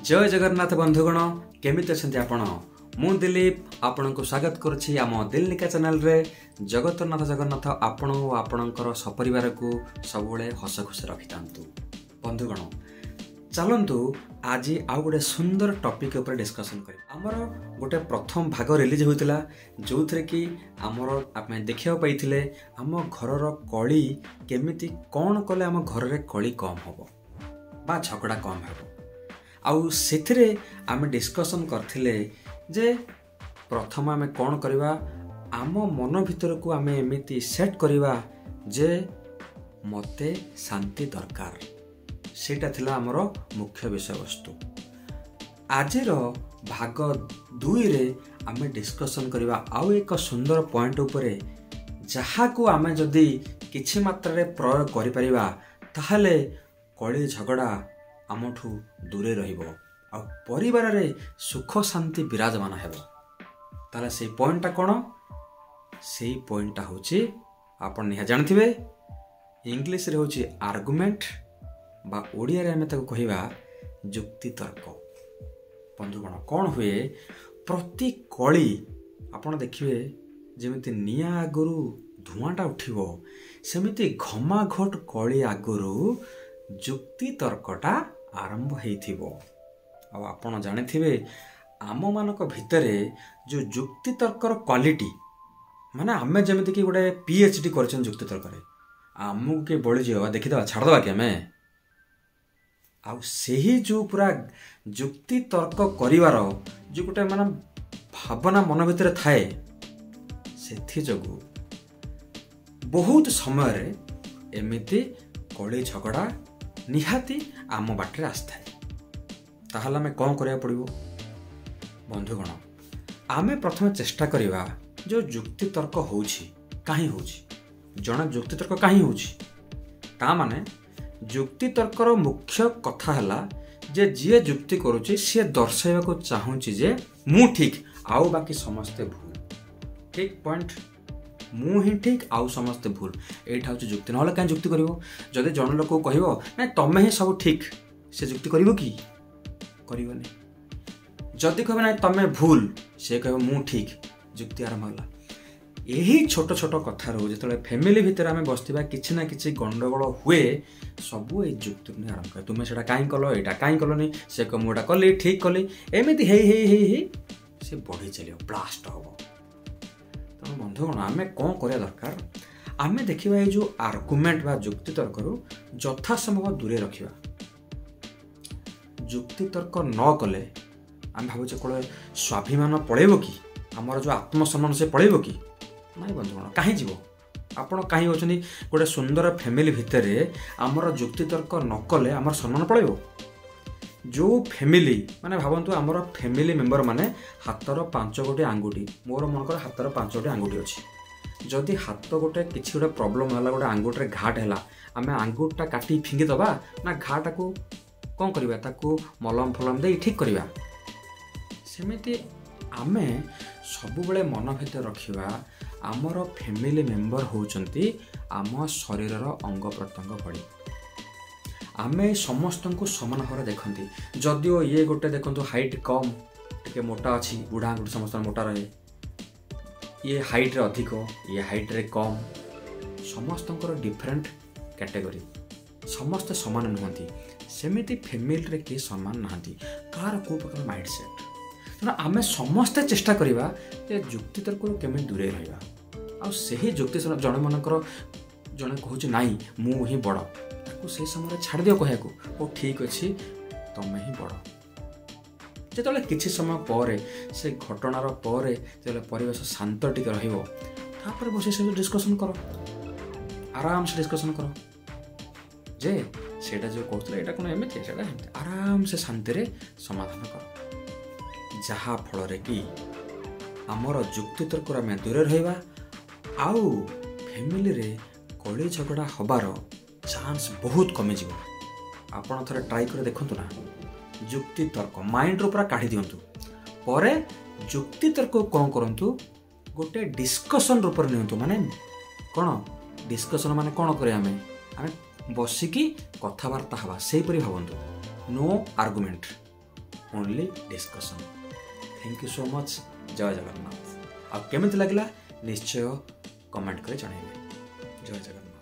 जय जगन्नाथ बंधुगण केमिति अछंती आपण मु दिलीप आपण को स्वागत करुछि आम दिलनिका चैनल रे। जगतनाथ जगन्नाथ आपण ओ आपणकर सपरिवार को सबुले हस खुशी रखितांतु। बंधुगण चलंतु आज आउ गोटे सुंदर टॉपिक ऊपर डिस्कशन करी। हमर गोटे प्रथम भाग रिलीज होइतिला जोथरे कि हमर आपने देखिया पाइथिले हम घरर कली केमिति कोन कले हम घर रे कली कम होबो बा झगड़ा कम होबो। आउ सेथिरे आमे डिस्कशन करथिले जे प्रथम आमे कोन करबा आम मन भीतर को आमे एमिति सेट करबा जे मते शांति दरकार। सेटा थिला हमरो मुख्य विषय वस्तु। आजिर भाग 2 रे आमे डिस्कशन करबा आउ एक सुंदर पॉइंट उपरे जहा को आमे जदी किछि मात्रा रे प्रयोग करि परिबा ताहाले कली झगड़ा आमठू दूरे रहिबो आ परिवार रे सुख शांति विराजमान हेबो। ताले से पॉइंटटा कोन से पॉइंटटा होची आपण निहा जानथिबे इंग्लिश रे होची आर्गुमेंट बा ओडिया रे हमें ताको कहिबा जुक्ति तर्क। बंधुगण कोन हुए प्रति कली आपण देखिबे जेमिति निया आगुरु धुआंटा उठिबो सेमिति घमाघोट कली आगुरु जुक्ति तर्कटा आरंभ हेइथिबो। आ आपण जानिथिबे आम मानक भितरे जो जुक्ति तर्कर क्वालिटी माने आमे जेमिति कि गोटे पीएचडी करछन जुक्ति तर्क रे आमु के बळी जेवा देखिदवा छाड़ दवा के हमें आ सेही जो पूरा जुक्ति तर्क करिवार जो गोटे माने भावना मन भितरे थाए सेथि जगु बहुत समय रे एमिति कली झगड़ा निहाती आम बाटे आसथाए। ताहले हमें कौन करिया पड़िबो बंधुगण आमे प्रथम चेष्टा करिबा जो जुक्ति तर्क होउछि काहे होउछि जण जुक्ति तर्क काहे होउछि ता माने जुक्ति तर्कर मुख्य कथा हला जे जिए जुक्ति करूछि से दर्शाइबा को चाहूछि जे मु ठीक आउ बाकी समस्ते भूल। ठीक पॉइंट मु ही ठीक आउ समस्ते भूल एठा होछि जुक्ति नहले काहे जुक्ति करिवो। जदि जण लोक कहिवो ना तमे ही सब ठीक से जुक्ति करिवो की करिवोनी। जदि कहबे ना तमे भूल से कहबो मु ठीक जुक्ति आरंभ होला। यही छोट छोट कथा रो जेतले फैमिली भीतर आमे बसतिबा किछि ना किछि गंडगोल हुए सबु ए जुक्ति ने आरंभ करे तुमे सेटा काहे कलो एटा काहे कलोनी से क मुडा कली ठीक कली एमिति हे से बढ़ी चलियो ब्लास्ट होबो। तो बंधुगण आमे कोन करिया दरकार आमे देखिबा ए जो आर्गुमेंट बा जुक्ति तर्क रो यथा संभव दूरे रखिबा। जुक्ति तर्क न कले आमे भाबुचे कोले स्वाभिमान पळेबो की हमर जो आत्मसम्मान से पळेबो की नाइ बंधुगण काहे जीवो आपण काहे होचनी गोटे सुंदर फैमिली भितरे हमर जुक्ति तर्क न कले हमर सम्मान पळेबो। जो फैमिली माने भाबंतु हमर फैमिली मेंबर माने हातर 5 गोटे आंगुठी मोर मनकर हातर 5 गोटे आंगुठी अछि जदि हाथ गोटे किछि गोटे प्रॉब्लम होला गोटे आंगुठी रे घाट होला आमे आंगुठटा काटी फिंगी दबा ना घाटा को कोन करबा ताको मलम फलम दे ठीक करबा। सेमिति आमे सब बेले मन भितर रखिबा हमर फैमिली मेंबर होचंती आम शरीरर अंग प्रत्यंग भली आमे समस्त को समान भाव देखती। जदिओ ये गोटे देखो हाइट कम टे मोटा अच्छी बुढ़ा गोटे समस्त मोटा रहे ये हाइट रे अधिक ये हाइट रे कम समस्त डिफरेंट कैटेगरी समस्त समान नुहति सेमिति फैमिली रे के समान नहांती कार को प्रकार माइंड सेट तेना आमे समस्त चेष्टा करिबा जे जुक्ति तर्क केमे दूरे रहिबा आ सेही जुक्ति जण मनकर जणे कहूछि नाही मु ही बड़ से समय छाड़ दियो कहया को ओ ठीक अछि तमे ही बड़। जेतले किछि समय परे से घटनार परे जेतले परिवेश शांत टिक रहिबो तापर बसे से डिस्कशन करो आराम से डिस्कशन करो जे सेटा जो कहतले एटा कोन एमे सेटा आराम से शांति रे समाधान करो जहा फल रे कि हमर जुक्ति तर्क में दूर रहिबा आउ फैमिली रे कली झगड़ा हबार चांस बहुत कमी जीव। आपण थरे ट्राई कर देखंतु ना जुक्ति तर्क माइंड रो पूरा काढी दियंतु परे जुक्ति तर्क कोन करंतु गोटे डिस्कशन रूप रे नियंतु माने कोन डिस्कशन माने कोन करे हमें बसिकी कथाबार्ता हवा सेही परि भाबंतु no argument only discussion. Thank you so much. जय जगन्नाथ। आ केमिति लागला निश्चय कमेंट कर जणाइले। जय जगन्नाथ।